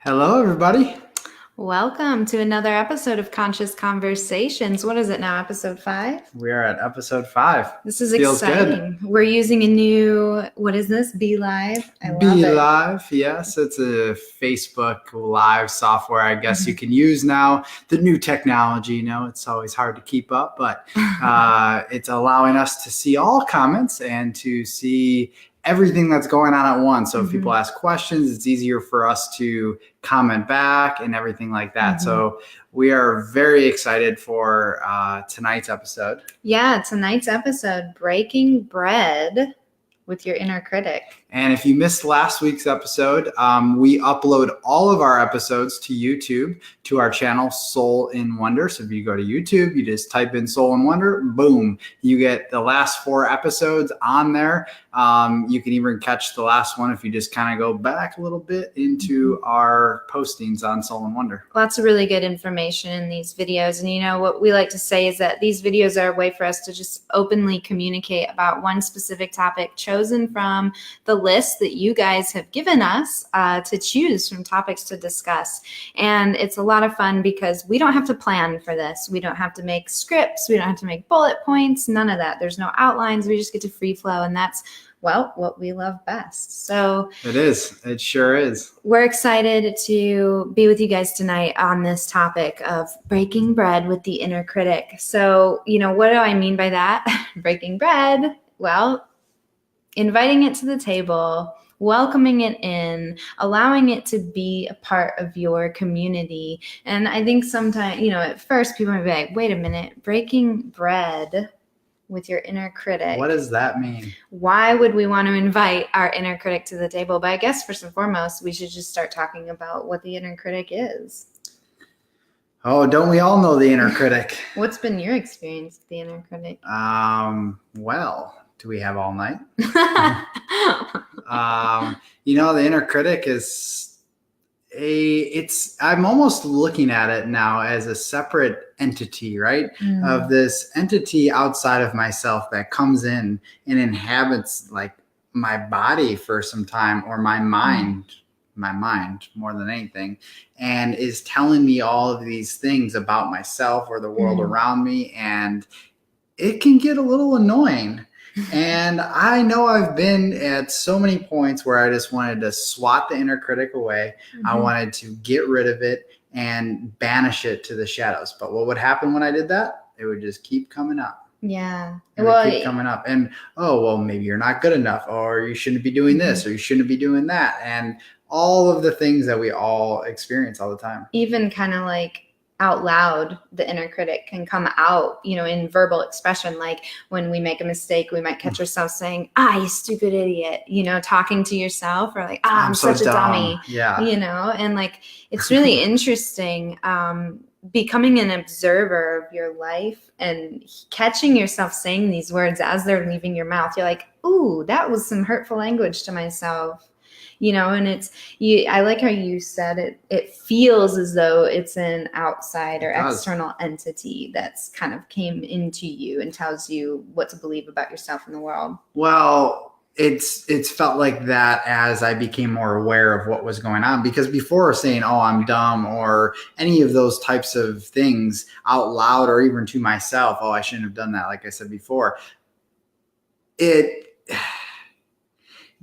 Hello, everybody. Welcome to another episode of Conscious Conversations. What is it now? Episode 5? We are at episode 5. This is Feels exciting. We're using a new, what is this? Be Live? I love Be it. Live, yes. It's a Facebook Live software, I guess you can use now. The new technology, it's always hard to keep up, but it's allowing us to see all comments and to see everything that's going on at once. So if people ask questions, it's easier for us to comment back and everything like that. So we are very excited for tonight's episode. Yeah, tonight's episode, Breaking Bread with Your Inner Critic. And if you missed last week's episode, we upload all of our episodes to YouTube, to our channel, Soul in Wonder. So if you go to YouTube, you just type in Soul in Wonder, boom, you get the last 4 episodes on there. You can even catch the last one if you just kind of go back a little bit into our postings on Soul in Wonder. Lots of really good information in these videos. And what we like to say is that these videos are a way for us to just openly communicate about one specific topic chosen from the list that you guys have given us to choose from topics to discuss. And it's a lot of fun because we don't have to plan for this. We don't have to make scripts. We don't have to make bullet points, none of that. There's no outlines. We just get to free flow. And that's, what we love best. So it is. It sure is. We're excited to be with you guys tonight on this topic of breaking bread with the inner critic. So, what do I mean by that? Breaking bread. Well, inviting it to the table, welcoming it in, allowing it to be a part of your community. And I think sometimes, at first people might be like, wait a minute, breaking bread with your inner critic. What does that mean? Why would we want to invite our inner critic to the table? But I guess first and foremost, we should just start talking about what the inner critic is. Oh, don't we all know the inner critic? What's been your experience with the inner critic? Well, do we have all night? The inner critic is I'm almost looking at it now as a separate entity, right? Of this entity outside of myself that comes in and inhabits like my body for some time, or my mind more than anything, and is telling me all of these things about myself or the world around me. And it can get a little annoying. And I know I've been at so many points where I just wanted to swat the inner critic away. I wanted to get rid of it and banish it to the shadows. But what would happen when I did that? It would just keep coming up. Yeah. It would keep coming up. And, maybe you're not good enough, or you shouldn't be doing this, or you shouldn't be doing that. And all of the things that we all experience all the time. Even kind of like out loud, the inner critic can come out, in verbal expression. Like when we make a mistake, we might catch ourselves saying, you stupid idiot, talking to yourself, or like, I'm such a dummy, and like, it's really interesting, becoming an observer of your life and catching yourself saying these words as they're leaving your mouth. You're like, ooh, that was some hurtful language to myself. And I like how you said it feels as though it's an outside or external entity that's kind of came into you and tells you what to believe about yourself in the world. Well, it's felt like that as I became more aware of what was going on, because before saying, I'm dumb, or any of those types of things out loud, or even to myself, I shouldn't have done that, like I said before,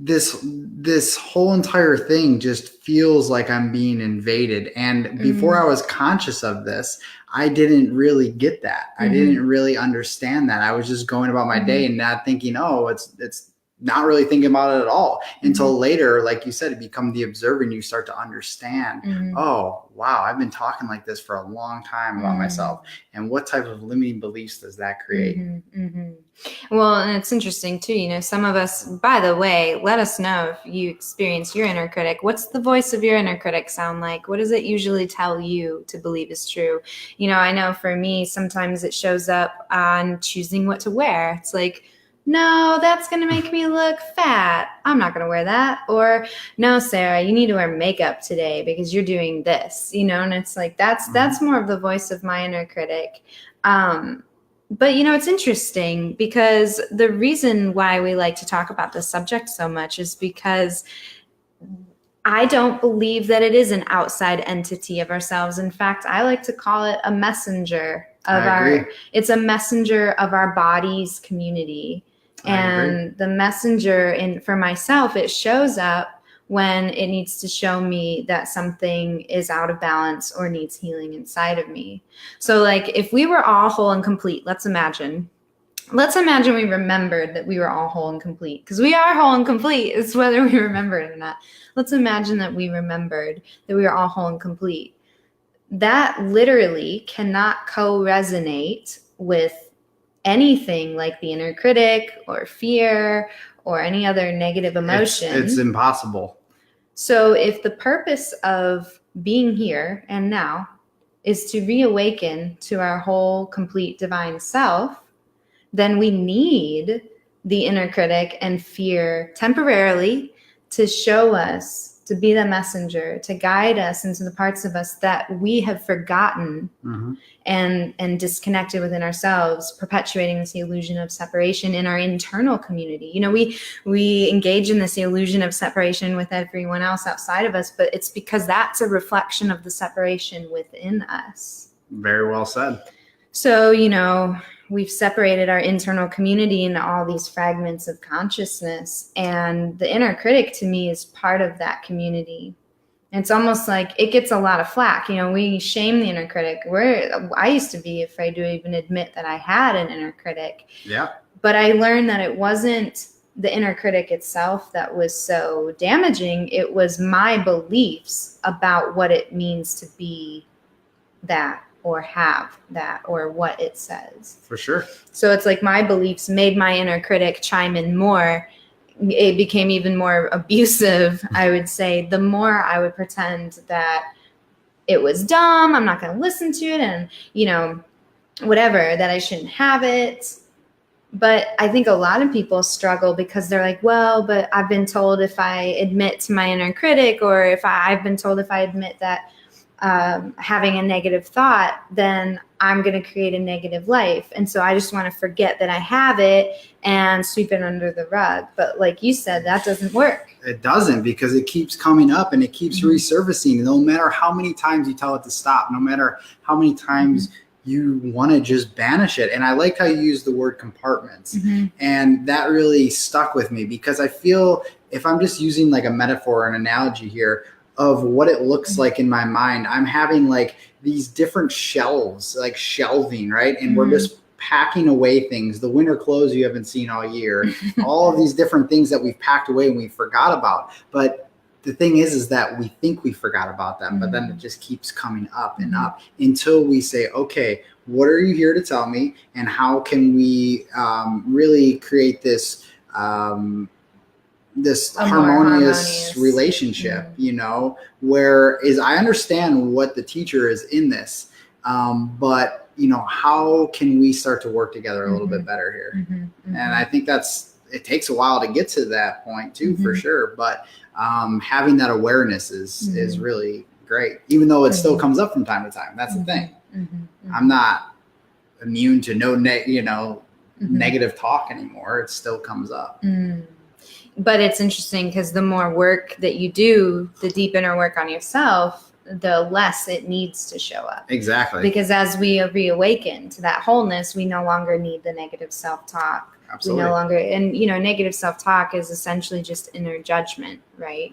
this whole entire thing just feels like I'm being invaded. And before I was conscious of this, I didn't really get that. I didn't really understand that. I was just going about my day and not thinking, it's not really thinking about it at all, until later, like you said, you become the observer and you start to understand, wow, I've been talking like this for a long time about myself. And what type of limiting beliefs does that create? Well, and it's interesting too, some of us, by the way, let us know if you experience your inner critic. What's the voice of your inner critic sound like? What does it usually tell you to believe is true? I know for me, sometimes it shows up on choosing what to wear. It's like, no, that's going to make me look fat. I'm not going to wear that. Or, no, Sarah, you need to wear makeup today because you're doing this, and it's like, that's more of the voice of my inner critic. But, it's interesting because the reason why we like to talk about this subject so much is because I don't believe that it is an outside entity of ourselves. In fact, I like to call it a messenger of it's a messenger of our body's community. And the messenger, for myself, it shows up when it needs to show me that something is out of balance or needs healing inside of me. So like if we were all whole and complete, let's imagine we remembered that we were all whole and complete, because we are whole and complete. It's whether we remember it or not. Let's imagine that we remembered that we are all whole and complete. That literally cannot co-resonate with anything like the inner critic or fear or any other negative emotion. It's impossible. So if the purpose of being here and now is to reawaken to our whole, complete, divine self, then we need the inner critic and fear temporarily to show us, to be the messenger, to guide us into the parts of us that we have forgotten and disconnected within ourselves, perpetuating this illusion of separation in our internal community. You know, we engage in this illusion of separation with everyone else outside of us, but it's because that's a reflection of the separation within us. Very well said. So, you know, we've separated our internal community into all these fragments of consciousness. And the inner critic, to me, is part of that community. It's almost like it gets a lot of flack. You know, we shame the inner critic. I used to be afraid to even admit that I had an inner critic. Yeah. But I learned that it wasn't the inner critic itself that was so damaging. It was my beliefs about what it means to be that, or have that, or what it says. For sure. So it's like my beliefs made my inner critic chime in more. It became even more abusive, I would say, the more I would pretend that it was dumb, I'm not going to listen to it, and, you know, whatever, that I shouldn't have it. But I think a lot of people struggle because they're like, well, but I've been told if I admit to my inner critic, or if I've been told if I admit that having a negative thought, then I'm going to create a negative life. And so I just want to forget that I have it and sweep it under the rug. But like you said, that doesn't work. It doesn't, because it keeps coming up and it keeps resurfacing. No matter how many times you tell it to stop, no matter how many times you want to just banish it. And I like how you use the word compartments. And that really stuck with me, because I feel, if I'm just using like a metaphor or an analogy here of what it looks like in my mind, I'm having like these different shelves, like shelving, right? And we're just packing away things, the winter clothes you haven't seen all year, all of these different things that we've packed away and we forgot about. But the thing is that we think we forgot about them, but then it just keeps coming up and up until we say, okay, what are you here to tell me? And how can we really create this harmonious relationship, you know, where is I understand what the teacher is in this, but you know, how can we start to work together a little bit better here? And I think it takes a while to get to that point too, for sure. But having that awareness is really great, even though it still comes up from time to time. That's the thing. I'm not immune to negative talk anymore. It still comes up. But it's interesting because the more work that you do, the deep inner work on yourself, the less it needs to show up. Exactly. Because as we reawaken to that wholeness, we no longer need the negative self-talk. Absolutely. We no longer, and you know, negative self-talk is essentially just inner judgment, right?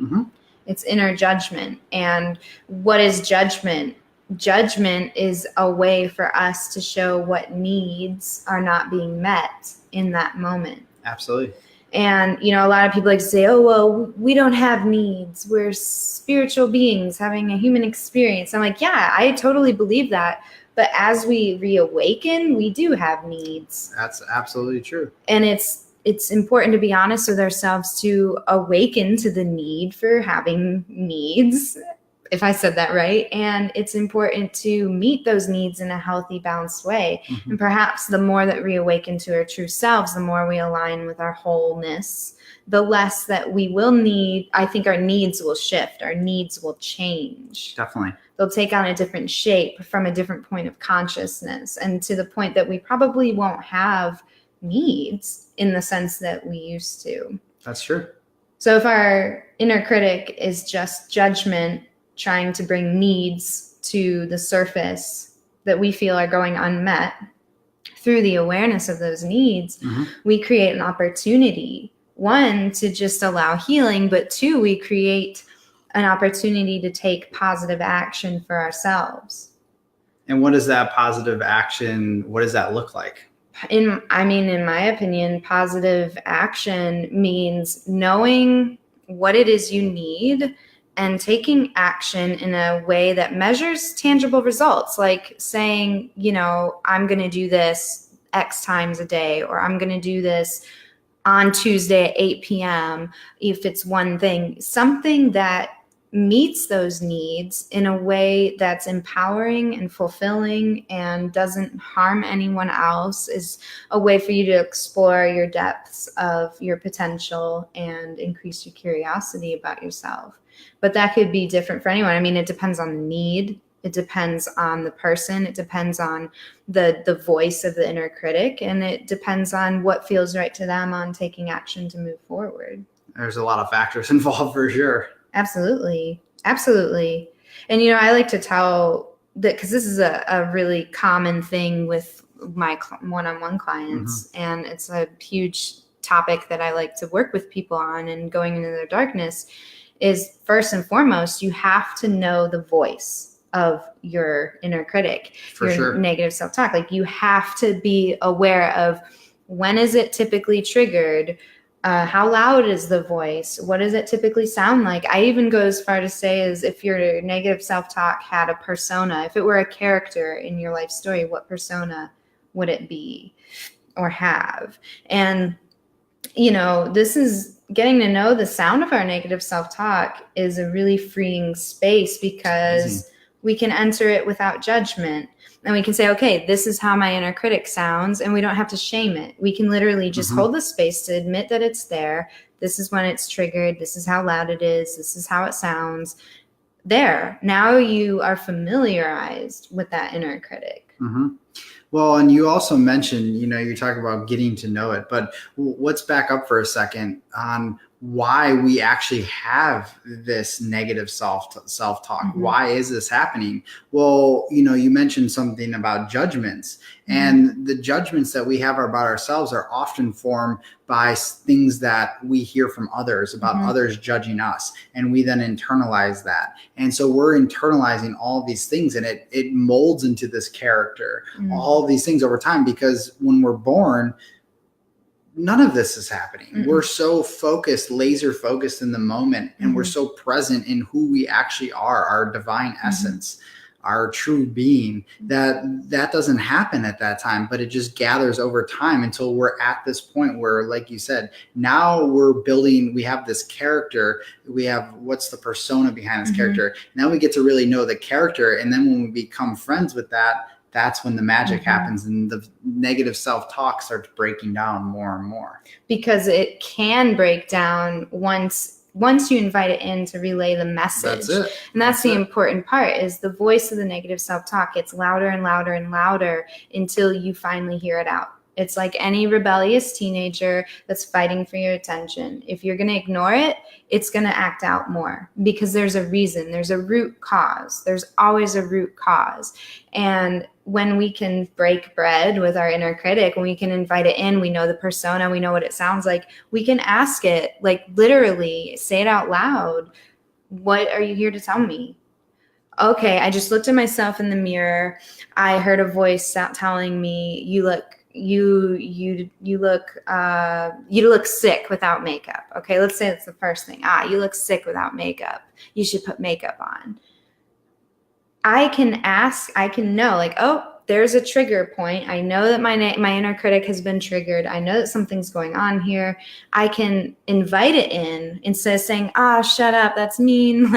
It's inner judgment. And what is judgment? Judgment is a way for us to show what needs are not being met in that moment. Absolutely. And, you know, a lot of people like to say, oh, well, we don't have needs. We're spiritual beings having a human experience. I'm like, yeah, I totally believe that. But as we reawaken, we do have needs. That's absolutely true. And it's important to be honest with ourselves to awaken to the need for having needs, if I said that right. And it's important to meet those needs in a healthy, balanced way. And perhaps the more that we awaken to our true selves, the more we align with our wholeness, the less that we will need. I think our needs will shift. Our needs will change. Definitely. They'll take on a different shape from a different point of consciousness, and to the point that we probably won't have needs in the sense that we used to. That's true. So if our inner critic is just judgment trying to bring needs to the surface that we feel are going unmet, through the awareness of those needs, we create an opportunity, one, to just allow healing, but two, we create an opportunity to take positive action for ourselves. And what is that positive action? What does that look like? In my opinion, positive action means knowing what it is you need and taking action in a way that measures tangible results, like saying, I'm going to do this X times a day, or I'm going to do this on Tuesday at 8 p.m. If it's one thing, something that meets those needs in a way that's empowering and fulfilling and doesn't harm anyone else, is a way for you to explore your depths of your potential and increase your curiosity about yourself. But that could be different for anyone. It depends on the need. It depends on the person. It depends on the voice of the inner critic, and it depends on what feels right to them on taking action to move forward. There's a lot of factors involved for sure. Absolutely. Absolutely. And, I like to tell that, because this is a really common thing with my one-on-one clients, and it's a huge topic that I like to work with people on, and going into their darkness is, first and foremost, you have to know the voice of your inner critic, negative self-talk. Like, you have to be aware of, when is it typically triggered? How loud is the voice? What does it typically sound like? I even go as far to say, as if your negative self-talk had a persona, if it were a character in your life story, what persona would it be or have? And, this is getting to know the sound of our negative self-talk is a really freeing space, because we can enter it without judgment. And we can say, okay, this is how my inner critic sounds, and we don't have to shame it. We can literally just hold the space to admit that it's there. This is when it's triggered. This is how loud it is. This is how it sounds. There. Now you are familiarized with that inner critic. Well, and you also mentioned, you talk about getting to know it, but let's back up for a second on why we actually have this negative self-talk. Why is this happening? Well, you mentioned something about judgments, and the judgments that we have about ourselves are often formed by things that we hear from others about others judging us, and we then internalize that. And so we're internalizing all these things, and it molds into this character, all these things over time, because when we're born, none of this is happening. We're so focused, laser focused in the moment, and we're so present in who we actually are, our divine essence, our true being, that doesn't happen at that time, but it just gathers over time until we're at this point where, like you said, now we have this character, we have what's the persona behind this character. Now we get to really know the character, and then when we become friends with that, that's when the magic happens, and the negative self-talk starts breaking down more and more. Because it can break down once you invite it in to relay the message. That's it. And that's the important part, is the voice of the negative self-talk gets louder and louder and louder until you finally hear it out. It's like any rebellious teenager that's fighting for your attention. If you're going to ignore it, it's going to act out more, because there's a reason. There's a root cause. There's always a root cause. And when we can break bread with our inner critic, when we can invite it in, we know the persona, we know what it sounds like, we can ask it, like, literally say it out loud. What are you here to tell me? Okay, I just looked at myself in the mirror. I heard a voice telling me, you look sick without makeup. Okay, let's say that's the first thing. You look sick without makeup. You should put makeup on. I can know, like, oh, there's a trigger point. I know that my inner critic has been triggered. I know that something's going on here. I can invite it in instead of saying, shut up, that's mean,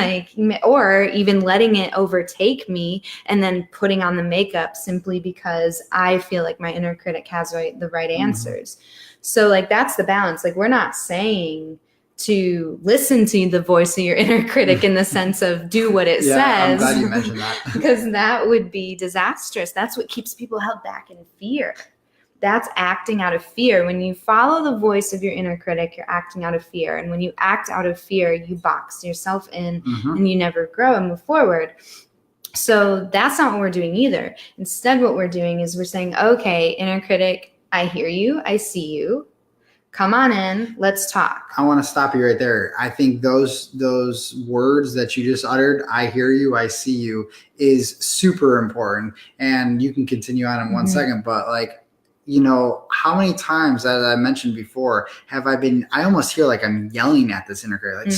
or even letting it overtake me and then putting on the makeup simply because I feel like my inner critic has the right answers. So, that's the balance. We're not saying to listen to the voice of your inner critic in the sense of do what it says. I'm glad you mentioned that. Because that would be disastrous. That's what keeps people held back in fear. that's acting out of fear. When you follow the voice of your inner critic, you're acting out of fear. And when you act out of fear, you box yourself in and you never grow and move forward. So that's not what we're doing either. Instead, what we're doing is we're saying, okay, inner critic, I hear you. I see you. Come on in. Let's talk. I want to stop you right there. I think those words that you just uttered, I hear you, I see you, is super important. And you can continue on in 1 second, but like, you know, how many times, as I mentioned before, I almost feel like I'm yelling at this inner critic, like,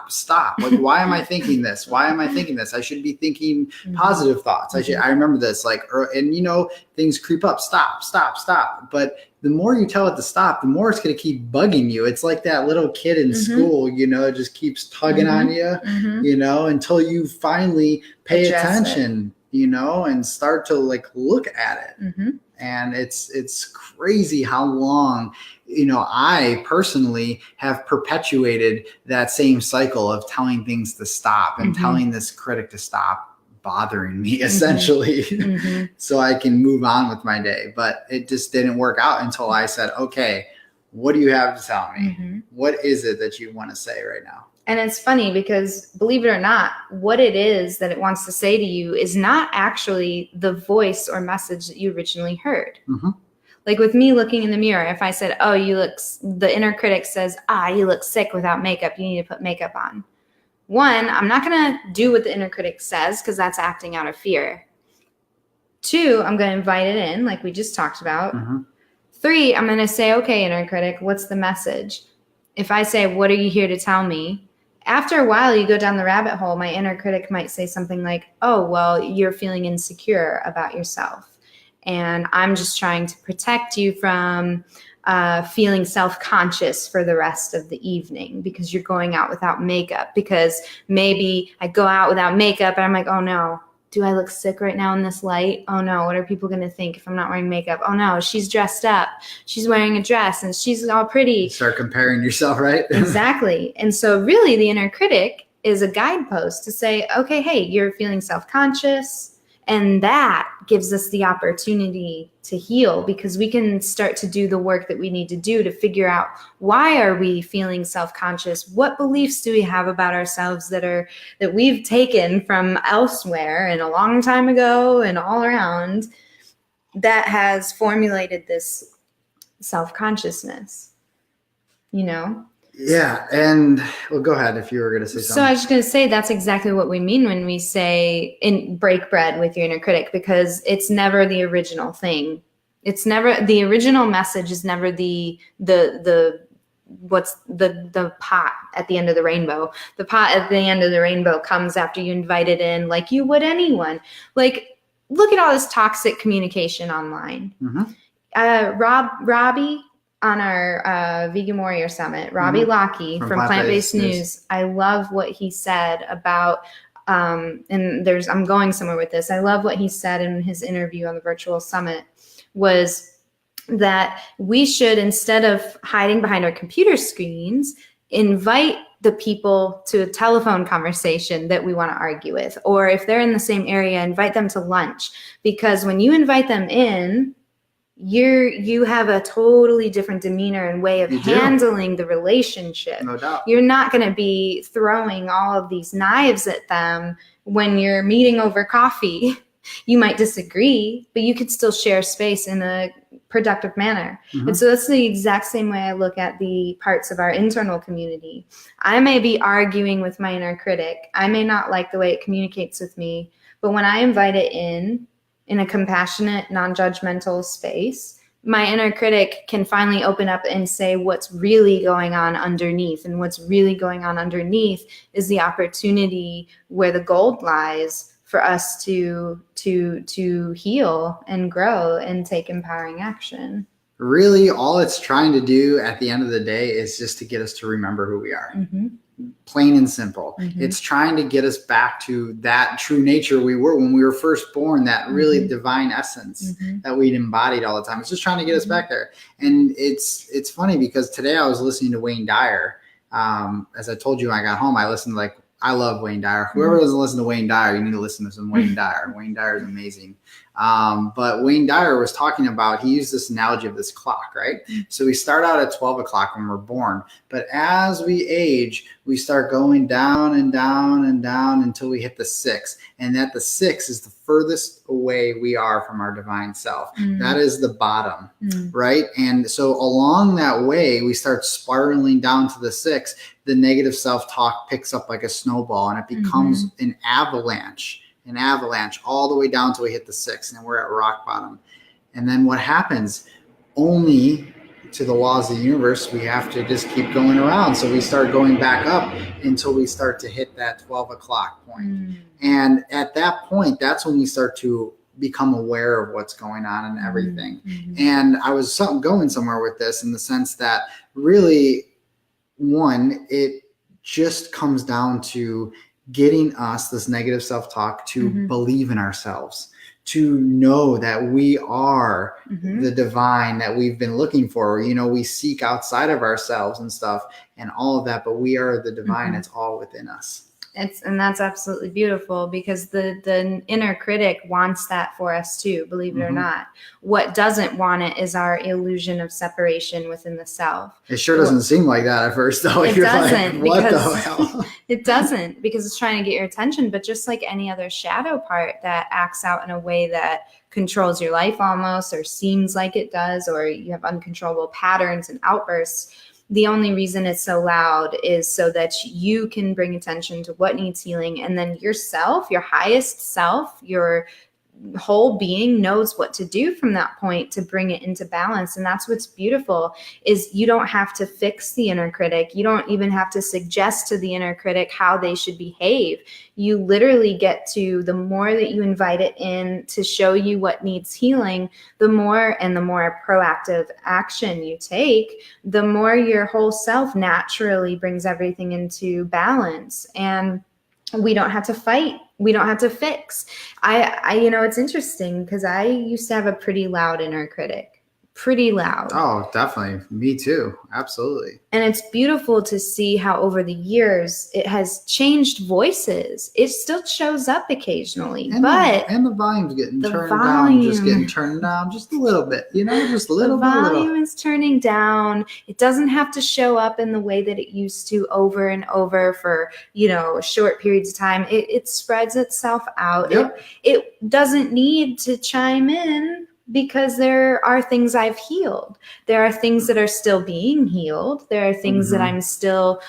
stop. Like, why am I thinking this? Why am I thinking this? I should be thinking positive thoughts. I remember this, like, and you know, things creep up, stop. But the more you tell it to stop, the more it's going to keep bugging you. It's like that little kid in school, you know, it just keeps tugging on you, you know, until you finally pay attention, you know, and start to like look at it. And it's crazy how long, you know, I personally have perpetuated that same cycle of telling things to stop and telling this critic to stop bothering me, essentially, so I can move on with my day. But it just didn't work out until I said, okay, what do you have to tell me? What is it that you want to say right now? And it's funny because, believe it or not, what it is that it wants to say to you is not actually the voice or message that you originally heard. Like with me looking in the mirror, if I said, oh, the inner critic says, you look sick without makeup, you need to put makeup on. One, I'm not going to do what the inner critic says because that's acting out of fear. Two, I'm going to invite it in like we just talked about. Three, I'm going to say, okay, inner critic, what's the message? If I say, what are you here to tell me? After a while, you go down the rabbit hole. My inner critic might say something like, oh, well, you're feeling insecure about yourself. And I'm just trying to protect you from feeling self-conscious for the rest of the evening because you're going out without makeup. Because maybe I go out without makeup and I'm like, oh no, do I look sick right now in this light? Oh no, what are people going to think if I'm not wearing makeup? Oh no, she's dressed up. She's wearing a dress and she's all pretty. You start comparing yourself, right? Exactly. And so really the inner critic is a guidepost to say, okay, hey, you're feeling self-conscious. And that gives us the opportunity to heal because we can start to do the work that we need to do to figure out why are we feeling self-conscious? What beliefs do we have about ourselves that we've taken from elsewhere and a long time ago and all around that has formulated this self-consciousness, you know? Yeah. And well, go ahead if you were going to say something. So I was just going to say that's exactly what we mean when we say break bread with your inner critic, because it's never the original thing. It's never the original message is never the pot at the end of the rainbow. The pot at the end of the rainbow comes after you invite it in like you would anyone. Like, look at all this toxic communication online. Robbie, on our Vegan Warrior Summit, Robbie Lockey from Plant-Based News, I love what he said about, I'm going somewhere with this. I love what he said in his interview on the virtual summit was that we should, instead of hiding behind our computer screens, invite the people to a telephone conversation that we want to argue with. Or if they're in the same area, invite them to lunch. Because when you invite them in, you have a totally different demeanor and way of handling the relationship. No doubt. You're not going to be throwing all of these knives at them when you're meeting over coffee. You might disagree, but you could still share space in a productive manner. And so that's the exact same way I look at the parts of our internal community. I may be arguing with my inner critic. I may not like the way it communicates with me, but when I invite it in a compassionate, non-judgmental space, my inner critic can finally open up and say what's really going on underneath. And what's really going on underneath is the opportunity where the gold lies for us to heal and grow and take empowering action. Really, all it's trying to do at the end of the day is just to get us to remember who we are. Plain and simple. It's trying to get us back to that true nature we were when we were first born, that really divine essence that we'd embodied all the time. It's just trying to get us back there. And it's funny because today I was listening to Wayne Dyer. As I told you when I got home, I love Wayne Dyer. Whoever doesn't listen to Wayne Dyer, you need to listen to some Wayne Dyer. Wayne Dyer is amazing. But Wayne Dyer was talking about, he used this analogy of this clock, right? So we start out at 12 o'clock when we're born, but as we age, we start going down and down and down until we hit the 6. And at the 6 is the furthest away we are from our divine self. That is the bottom, right? And so along that way, we start spiraling down to the 6. The negative self-talk picks up like a snowball, and it becomes an avalanche all the way down till we hit the 6, and we're at rock bottom. And then what happens? Only to the laws of the universe, we have to just keep going around. So we start going back up until we start to hit that 12 o'clock point. And at that point, that's when we start to become aware of what's going on and everything. And I was going somewhere with this in the sense that really, one, it just comes down to getting us, this negative self-talk, to believe in ourselves, to know that we are the divine that we've been looking for. You know, we seek outside of ourselves and stuff and all of that, but we are the divine. It's all within us. And that's absolutely beautiful, because the inner critic wants that for us too, believe it or not. What doesn't want it is our illusion of separation within the self. It sure doesn't seem like that at first, though. It doesn't, like, what because the hell? It doesn't, because it's trying to get your attention. But just like any other shadow part that acts out in a way that controls your life almost, or seems like it does, or you have uncontrollable patterns and outbursts, the only reason it's so loud is so that you can bring attention to what needs healing. And then yourself, your highest self, your whole being knows what to do from that point to bring it into balance. And that's what's beautiful, is you don't have to fix the inner critic. You don't even have to suggest to the inner critic how they should behave. You literally get to, the more that you invite it in to show you what needs healing, the more proactive action you take, the more your whole self naturally brings everything into balance. And we don't have to fight. We don't have to fix. I it's interesting, because I used to have a pretty loud inner critic. Pretty loud. Oh, definitely. Me too. Absolutely. And it's beautiful to see how over the years it has changed voices. It still shows up occasionally, and the volume's getting turned down, just a little bit, just a little bit. The volume is turning down. It doesn't have to show up in the way that it used to over and over for, short periods of time. It spreads itself out. Yep. It doesn't need to chime in, because there are things I've healed. There are things that are still being healed. There are things that I'm still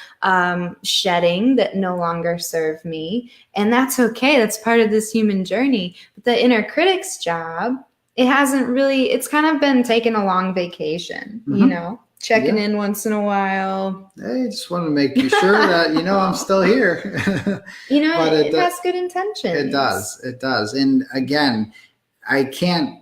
shedding that no longer serve me. And that's okay. That's part of this human journey. But the inner critic's job, it's kind of been taking a long vacation, checking in once in a while. Hey, just want to make sure that, I'm still here. But it has good intentions. It does. And again, I can't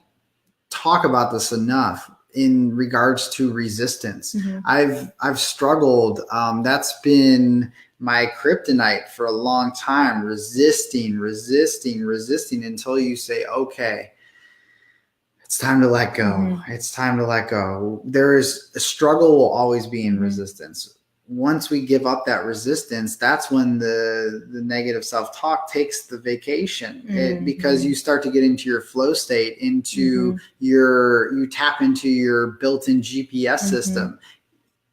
talk about this enough in regards to resistance. I've struggled. That's been my kryptonite for a long time, resisting until you say, okay, it's time to let go. It's time to let go. A struggle will always be in resistance. Once we give up that resistance, that's when the negative self-talk takes the vacation, because you start to get into your flow state, into you tap into your built-in GPS system.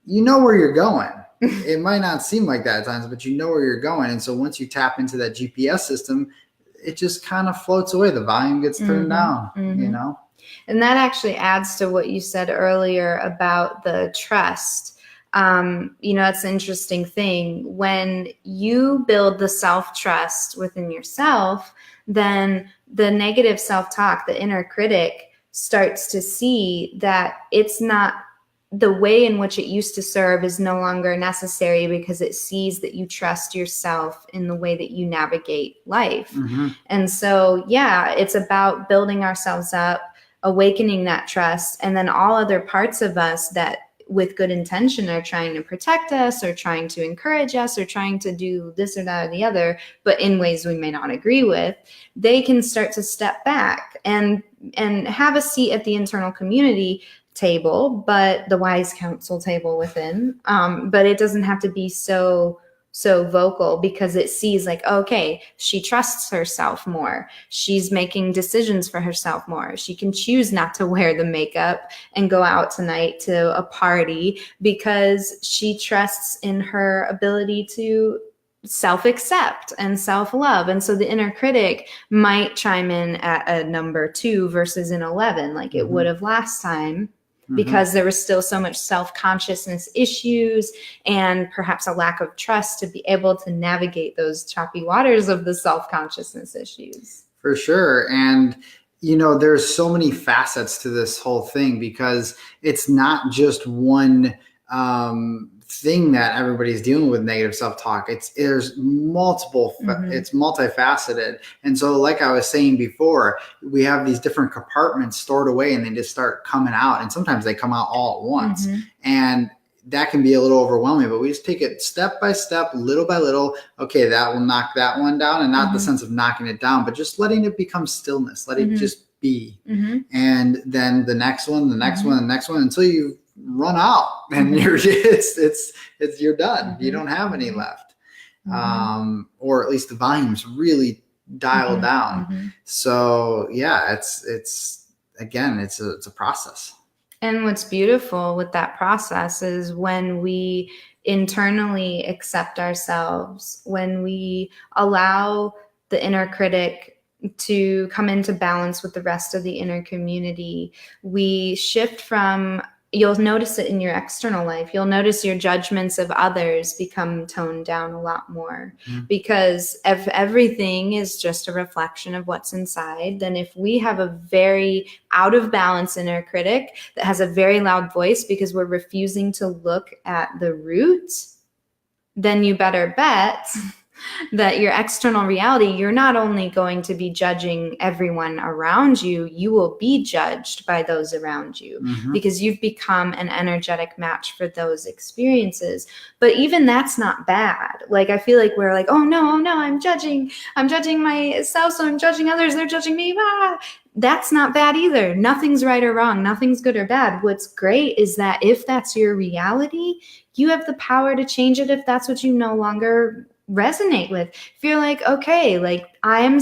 You know where you're going. It might not seem like that at times, but you know where you're going. And so once you tap into that GPS system, it just kind of floats away. The volume gets turned down, And that actually adds to what you said earlier about the trust. It's an interesting thing. When you build the self-trust within yourself, then the negative self-talk, the inner critic, starts to see that it's not the way in which it used to serve is no longer necessary, because it sees that you trust yourself in the way that you navigate life. And so, it's about building ourselves up, awakening that trust, and then all other parts of us that with good intention are trying to protect us, or trying to encourage us, or trying to do this or that or the other, but in ways we may not agree with, they can start to step back and have a seat at the internal community table, but the wise counsel table within. But it doesn't have to be so so vocal, because it sees like, okay, she trusts herself more. She's making decisions for herself more. She can choose not to wear the makeup and go out tonight to a party because she trusts in her ability to self-accept and self-love. And so the inner critic might chime in at a number 2 versus an 11, like it would have last time, because there was still so much self-consciousness issues and perhaps a lack of trust to be able to navigate those choppy waters of the self-consciousness issues. For sure. And, there's so many facets to this whole thing, because it's not just one thing that everybody's dealing with negative self-talk. There's multiple, it's multifaceted. And so like I was saying before, we have these different compartments stored away and they just start coming out. And sometimes they come out all at once. And that can be a little overwhelming, but we just take it step by step, little by little. Okay, that will knock that one down, and not the sense of knocking it down, but just letting it become stillness. Let it just be. And then the next one, the next one, the next one, until you run out and you're you're done. You don't have any left. Or at least the volume's really dialed down. So yeah, it's a process. And what's beautiful with that process is when we internally accept ourselves, when we allow the inner critic to come into balance with the rest of the inner community, we shift from, you'll notice it in your external life. You'll notice your judgments of others become toned down a lot more, because if everything is just a reflection of what's inside, then if we have a very out of balance inner critic that has a very loud voice because we're refusing to look at the root, then you better bet that your external reality, you're not only going to be judging everyone around you, you will be judged by those around you because you've become an energetic match for those experiences. But even that's not bad. Like, I feel like we're like, oh no, I'm judging myself, so I'm judging others, they're judging me. That's not bad either. Nothing's right or wrong. Nothing's good or bad. What's great is that if that's your reality, you have the power to change it if that's what you no longer resonate with. If you're like, okay, like I'm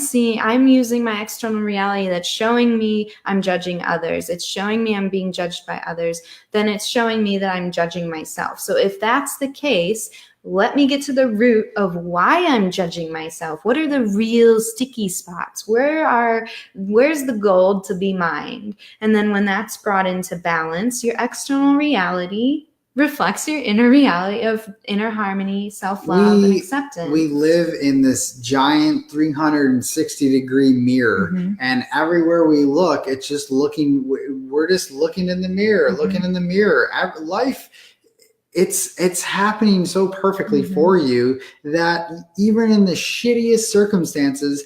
using my external reality that's showing me I'm judging others, it's showing me I'm being judged by others, then it's showing me that I'm judging myself. So if that's the case, let me get to the root of why I'm judging myself. What are the real sticky spots? Where's the gold to be mined? And then when that's brought into balance, your external reality reflects your inner reality of inner harmony, self-love, and acceptance. We live in this giant 360-degree mirror, and everywhere we look, it's just looking. We're just looking in the mirror, looking in the mirror. Life, it's happening so perfectly for you that even in the shittiest circumstances,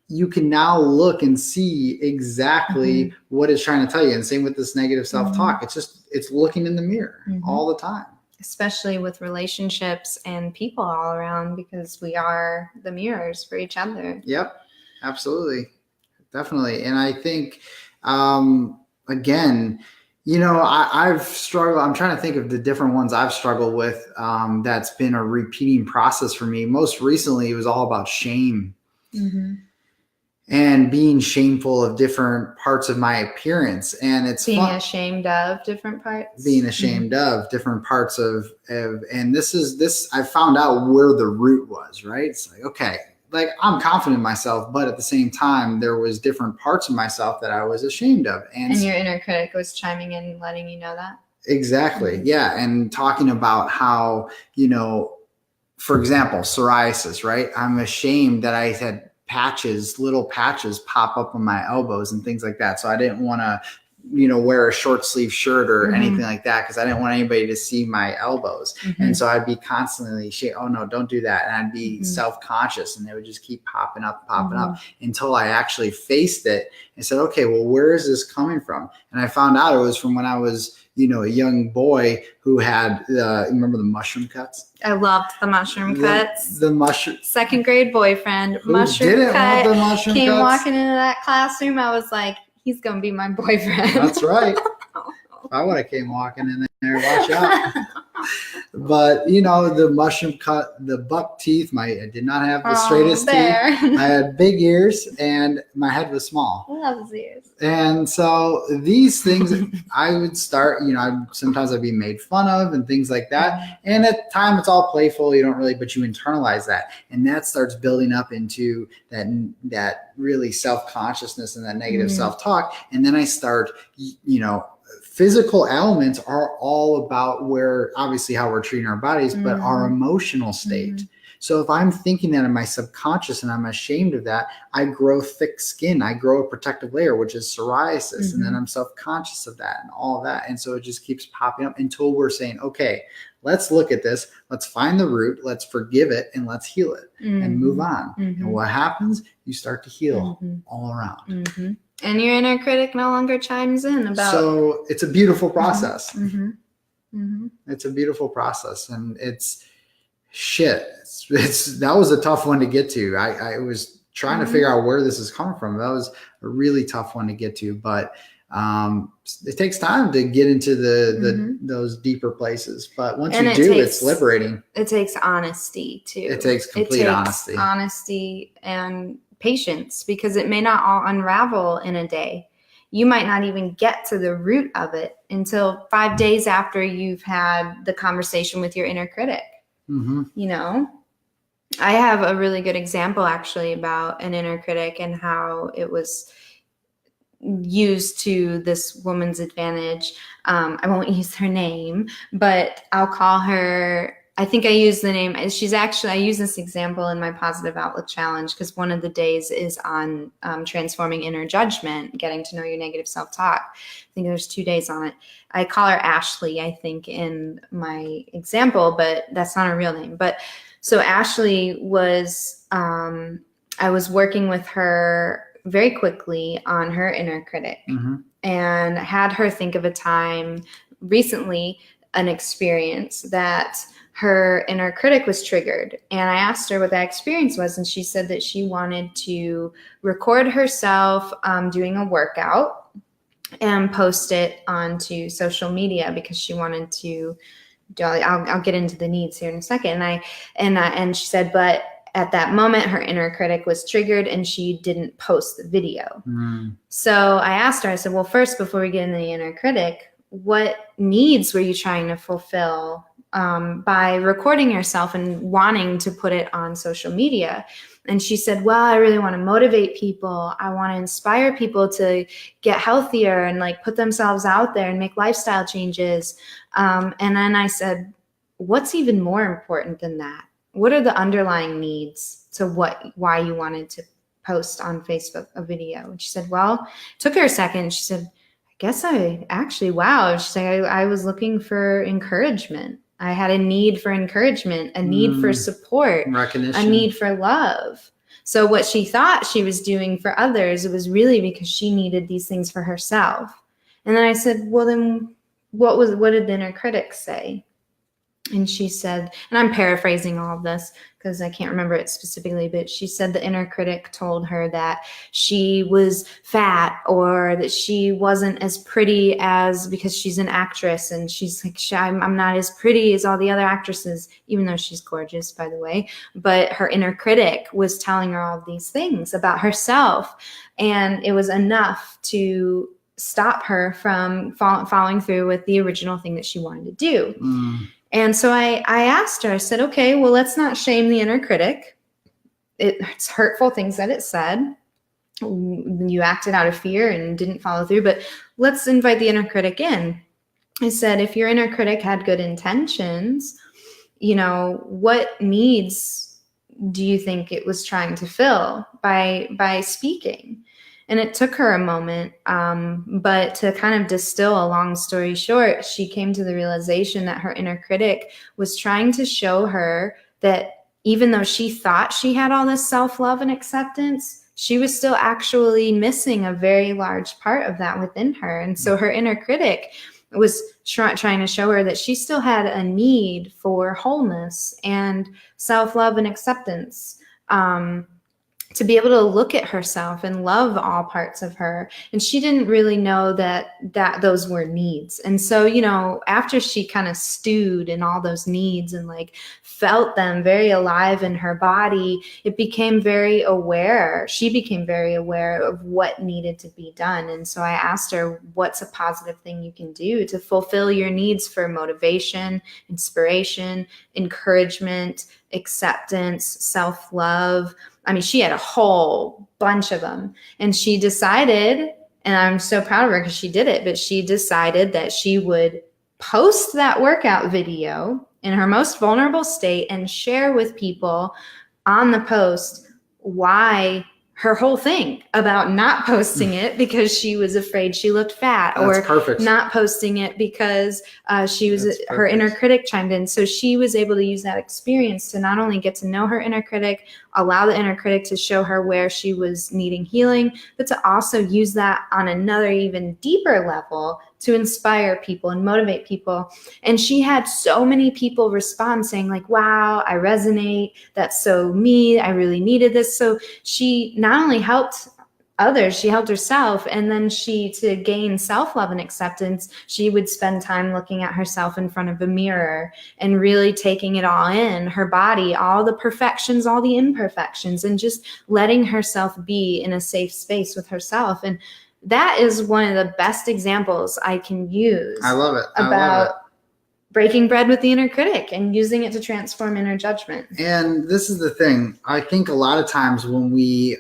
you can now look and see exactly what it's trying to tell you. And same with this negative self-talk. It's looking in the mirror all the time. Especially with relationships and people all around, because we are the mirrors for each other. Yep, absolutely. Definitely. And I think, again, I've struggled. I'm trying to think of the different ones I've struggled with. That's been a repeating process for me. Most recently, it was all about shame. And being shameful of different parts of my appearance. And it's being ashamed of different parts. Being ashamed of different parts of and this, I found out where the root was, right? It's like, okay, like I'm confident in myself, but at the same time, there was different parts of myself that I was ashamed of. And your inner critic was chiming in and letting you know that? Exactly. Yeah. And talking about how, for example, psoriasis, right? I'm ashamed that I had little patches pop up on my elbows and things like that. So I didn't want to, wear a short sleeve shirt or anything like that, because I didn't want anybody to see my elbows. And so I'd be constantly, oh no, don't do that. And I'd be self-conscious, and they would just keep popping up until I actually faced it and said, okay, well, where is this coming from? And I found out it was from when I was, a young boy who had, remember the mushroom cuts? I loved the mushroom cuts. The mushroom. Second grade boyfriend, mushroom cut. The mushroom came cuts? Walking into that classroom. I was like, he's going to be my boyfriend. That's right. If I would have came walking in there, watch out. But you know, the mushroom cut, the buck teeth. I did not have the straightest teeth. I had big ears, and my head was small. I love his ears. And so these things, I would start. You know, sometimes I'd be made fun of and things like that. And at the time, it's all playful. You don't really, but you internalize that, and that starts building up into that really self-consciousness and that negative self-talk. And then I start, you know. Physical elements are all about where obviously how we're treating our bodies, but our emotional state. So if I'm thinking that in my subconscious and I'm ashamed of that, I grow thick skin. I grow a protective layer, which is psoriasis. And then I'm self-conscious of that and all of that. And so it just keeps popping up until we're saying, okay, let's look at this. Let's find the root. Let's forgive it and let's heal it and move on. And what happens? You start to heal all around. And your inner critic no longer chimes in about. So it's a beautiful process. It's a beautiful process, and it's shit. It's that was a tough one to get to. I was trying to figure out where this is coming from. That was a really tough one to get to, but it takes time to get into those deeper places. But once you do, it's liberating. It takes honesty too. It takes complete honesty. Honesty and patience, because it may not all unravel in a day. You might not even get to the root of it until 5 days after you've had the conversation with your inner critic. You know, I have a really good example actually about an inner critic and how it was used to this woman's advantage. I won't use her name, but I'll call her, I think I use the name. I use this example in my Positive Outlook Challenge because one of the days is on transforming inner judgment, getting to know your negative self-talk. I think there's 2 days on it. I call her Ashley, I think, in my example, but that's not her real name. But so Ashley was, I was working with her very quickly on her inner critic and had her think of a time recently, an experience that her inner critic was triggered. And I asked her what that experience was. And she said that she wanted to record herself doing a workout and post it onto social media because she wanted to, I'll get into the needs here in a second. And she said, but at that moment, her inner critic was triggered and she didn't post the video. So I asked her, I said, well, first, before we get into the inner critic, what needs were you trying to fulfill by recording yourself and wanting to put it on social media? And she said, well, I really want to motivate people. I want to inspire people to get healthier and like put themselves out there and make lifestyle changes. And then I said, what's even more important than that? What are the underlying needs to why you wanted to post on Facebook a video? And she said, well, it took her a second. She said, I guess wow. She said, I was looking for encouragement. I had a need for encouragement, a need for support, recognition, a need for love. So what she thought she was doing for others, it was really because she needed these things for herself. And then I said, well, then what did the inner critic say? And she said, and I'm paraphrasing all of this because I can't remember it specifically, but she said the inner critic told her that she was fat or that she wasn't as pretty as, because she's an actress, and she's like, I'm not as pretty as all the other actresses, even though she's gorgeous, by the way. But her inner critic was telling her all these things about herself, and it was enough to stop her from following through with the original thing that she wanted to do. And so I asked her, I said, okay, well, let's not shame the inner critic. It's hurtful things that it said. You acted out of fear and didn't follow through, but let's invite the inner critic in. I said, if your inner critic had good intentions, what needs do you think it was trying to fill by speaking? And it took her a moment, but to kind of distill a long story short, she came to the realization that her inner critic was trying to show her that even though she thought she had all this self-love and acceptance, she was still actually missing a very large part of that within her. And so her inner critic was trying to show her that she still had a need for wholeness and self-love and acceptance, to be able to look at herself and love all parts of her. And she didn't really know that those were needs. And so, you know, after she kind of stewed in all those needs and like felt them very alive in her body, it became very aware. She became very aware of what needed to be done. And so I asked her, what's a positive thing you can do to fulfill your needs for motivation, inspiration, encouragement, acceptance, self-love? I mean, she had a whole bunch of them. And she decided, and I'm so proud of her because she did it, but she decided that she would post that workout video in her most vulnerable state and share with people on the post why her whole thing about not posting it because she was afraid she looked fat, or not posting it because her inner critic chimed in. So she was able to use that experience to not only get to know her inner critic, allow the inner critic to show her where she was needing healing, but to also use that on another even deeper level to inspire people and motivate people. And she had so many people respond saying like, wow, I resonate. That's so me. I really needed this. So she not only helped others, she helped herself. And then to gain self-love and acceptance, she would spend time looking at herself in front of a mirror and really taking it all in, her body, all the perfections, all the imperfections, and just letting herself be in a safe space with herself. And that is one of the best examples I can use. I love it. About breaking bread with the inner critic and using it to transform inner judgment. And this is the thing. I think a lot of times when we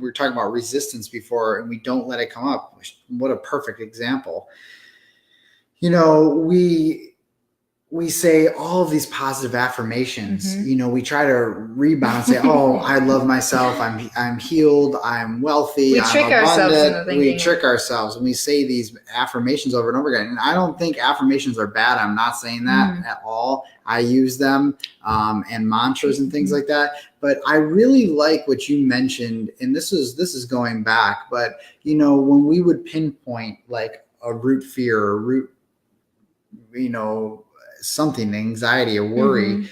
were talking about resistance before and we don't let it come up. What a perfect example. You know, we say all of these positive affirmations. You know, we try to rebound and say, oh, I love myself. I'm healed. I'm wealthy. I'm abundant. We trick ourselves and we say these affirmations over and over again. And I don't think affirmations are bad. I'm not saying that at all. I use them and mantras and things like that. But I really like what you mentioned. And this is going back. But, you know, when we would pinpoint like a root fear or root, you know, something, anxiety or worry,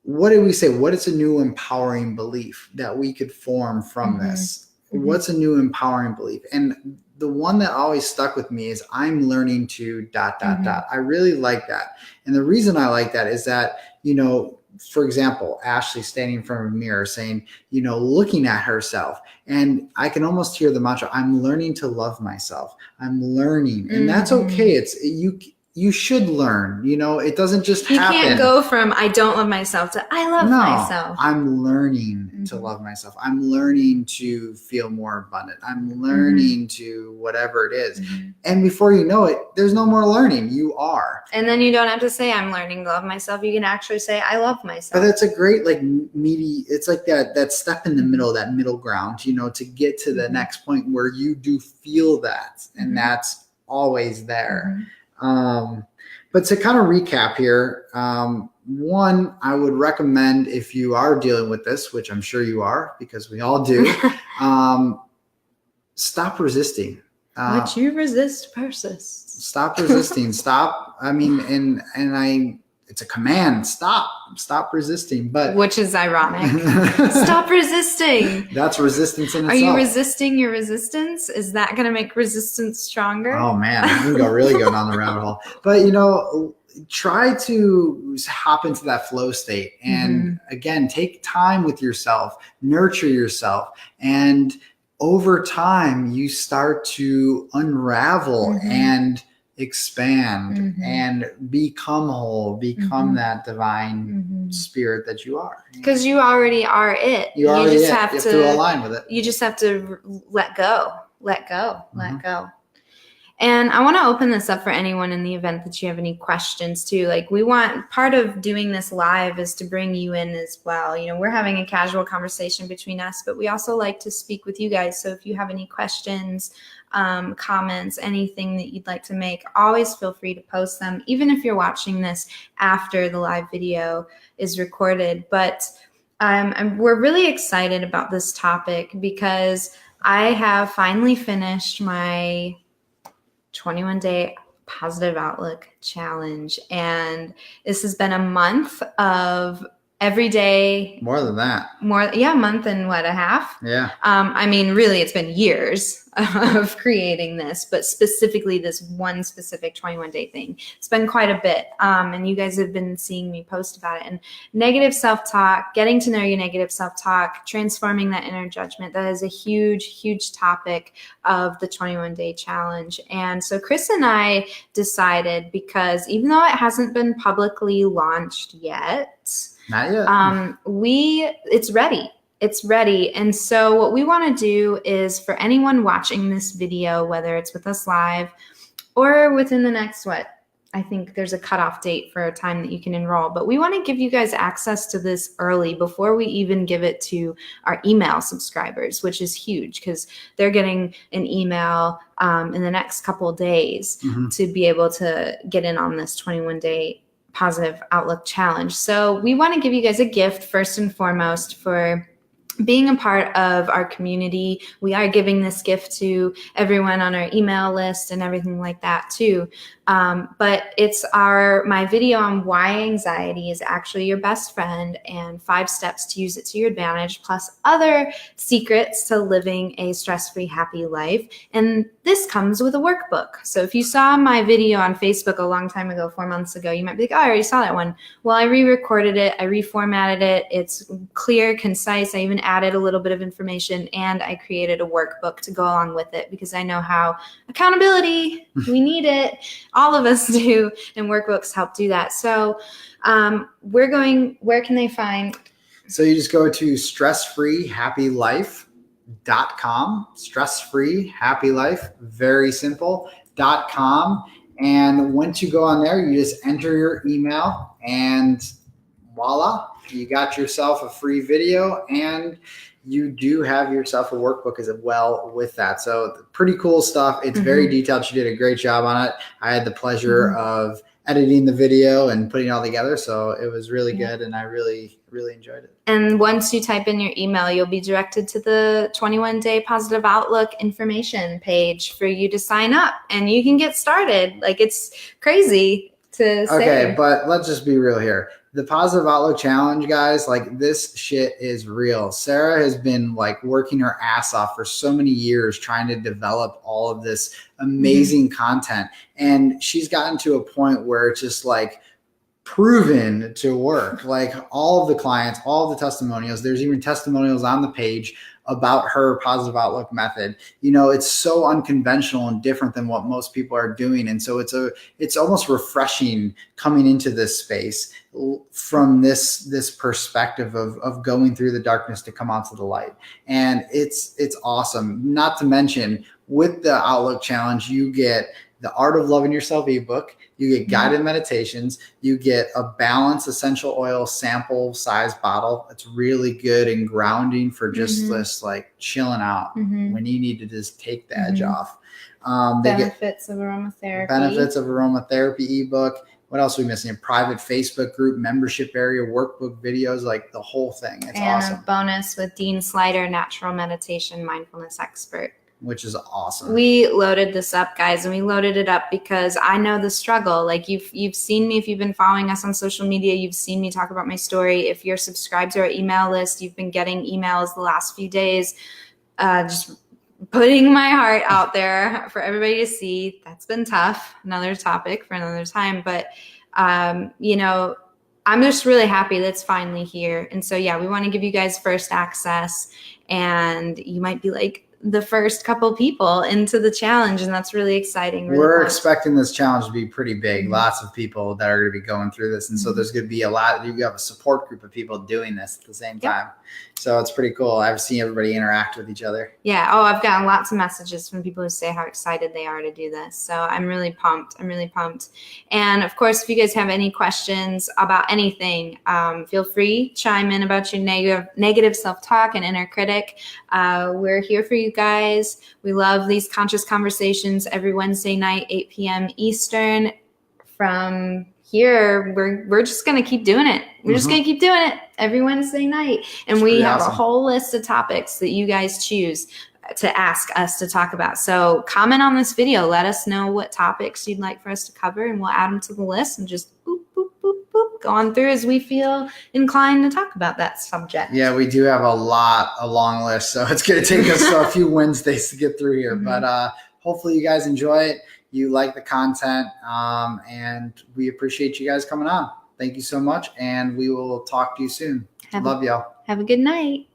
what did we say? What is a new empowering belief that we could form from this? What's a new empowering belief? And the one that always stuck with me is I'm learning to ... I really like that. And the reason I like that is that, you know, for example, Ashley standing in front of a mirror saying, you know, looking at herself, and I can almost hear the mantra, I'm learning to love myself. I'm learning. And that's okay. You should learn, you know, it doesn't just happen. You can't go from I don't love myself to I love myself. I'm learning to love myself. I'm learning to feel more abundant. I'm learning to whatever it is. And before you know it, there's no more learning. You are. And then you don't have to say I'm learning to love myself. You can actually say I love myself. But it's a great like meaty, it's like that step in the middle, that middle ground, you know, to get to the next point where you do feel that. And that's always there. But to kind of recap here, one, I would recommend if you are dealing with this, which I'm sure you are because we all do, stop resisting. What you resist persists. Stop resisting. Stop. I mean, it's a command. Stop resisting. But which is ironic. Stop resisting. That's resistance in itself. Are you resisting your resistance? Is that going to make resistance stronger? Oh man, we can really go down the rabbit hole. But you know, try to hop into that flow state, and again, take time with yourself, nurture yourself, and over time, you start to unravel and expand and become whole, become that divine spirit that you are. Because you already are it. You just have to align with it. You just have to let go. And I want to open this up for anyone in the event that you have any questions too. Like part of doing this live is to bring you in as well. You know, we're having a casual conversation between us, but we also like to speak with you guys. So if you have any questions, comments, anything that you'd like to make, always feel free to post them, even if you're watching this after the live video is recorded. But we're really excited about this topic because I have finally finished my 21-day positive outlook challenge. And this has been a month of every day. More than that. A month and a half. Yeah. I mean, really, it's been years of creating this, but specifically this one specific 21-day thing. It's been quite a bit. And you guys have been seeing me post about it. And negative self-talk, getting to know your negative self-talk, transforming that inner judgment, that is a huge, huge topic of the 21-day challenge. And so Chris and I decided, because even though it hasn't been publicly launched yet, not yet. It's ready. It's ready. And so what we want to do is, for anyone watching this video, whether it's with us live or within the next, I think there's a cutoff date for a time that you can enroll, but we want to give you guys access to this early before we even give it to our email subscribers, which is huge because they're getting an email in the next couple of days to be able to get in on this 21-day positive outlook challenge. So we want to give you guys a gift first and foremost for being a part of our community. We are giving this gift to everyone on our email list and everything like that too. But it's my video on why anxiety is actually your best friend and 5 steps to use it to your advantage, plus other secrets to living a stress-free, happy life. And this comes with a workbook. So if you saw my video on Facebook a long time ago, 4 months ago, you might be like, oh, I already saw that one. Well, I re-recorded it. I reformatted it. It's clear, concise. I even added a little bit of information, and I created a workbook to go along with it because I know how accountability, we need it. All of us do, and workbooks help do that. So where can they find? So you just go to stressfreehappylife.com, stressfreehappylife, very simple, .com. And once you go on there, you just enter your email and voila, you got yourself a free video, and you do have yourself a workbook as well with that. So pretty cool stuff. It's very detailed. She did a great job on it. I had the pleasure of editing the video and putting it all together. So it was really good, and I really, really enjoyed it. And once you type in your email, you'll be directed to the 21-day positive outlook information page for you to sign up, and you can get started. Like, it's crazy to say. Okay, but let's just be real here. The Positive Outlook Challenge, guys, like, this shit is real. Sarah has been like working her ass off for so many years trying to develop all of this amazing content. And she's gotten to a point where it's just like proven to work. Like, all of the clients, all of the testimonials, there's even testimonials on the page about her positive outlook method. You know, it's so unconventional and different than what most people are doing. And so it's almost refreshing coming into this space from this perspective of going through the darkness to come onto the light. And it's awesome. Not to mention, with the Outlook Challenge, you get the Art of Loving Yourself ebook, you get guided meditations, you get a balanced essential oil sample size bottle. It's really good and grounding for just this like chilling out when you need to just take the edge off. Benefits of aromatherapy. Benefits of aromatherapy ebook. What else are we missing? A private Facebook group, membership area, workbook, videos, like the whole thing. It's awesome. And a bonus with Dean Slider, natural meditation, mindfulness expert. Which is awesome. We loaded this up, guys, and we loaded it up because I know the struggle. Like, you've seen me, if you've been following us on social media, you've seen me talk about my story. If you're subscribed to our email list, you've been getting emails the last few days, just putting my heart out there for everybody to see. That's been tough. Another topic for another time. But, you know, I'm just really happy that it's finally here. And so, yeah, we want to give you guys first access, and you might be like the first couple people into the challenge, and that's really exciting. We're expecting this challenge to be pretty big. Lots of people that are going to be going through this, and so there's going to be a lot. You have a support group of people doing this at the same time, so it's pretty cool. I've seen everybody interact with each other. Yeah. Oh, I've gotten lots of messages from people who say how excited they are to do this. So I'm really pumped. And of course, if you guys have any questions about anything, feel free, chime in about your negative self-talk and inner critic. We're here for you guys. We love these conscious conversations every Wednesday night, 8 p.m. Eastern. From here, we're just going to keep doing it. We're just going to keep doing it every Wednesday night. And we have a whole list of topics that you guys choose to ask us to talk about. So comment on this video. Let us know what topics you'd like for us to cover, and we'll add them to the list and just boop, boop, boop, boop. gone through as we feel inclined to talk about that subject. Yeah, we do have a long list, so it's going to take us a few Wednesdays to get through here. Mm-hmm. But hopefully you guys enjoy it. You like the content, and we appreciate you guys coming on. Thank you so much, and we will talk to you soon. Love y'all. Have a good night.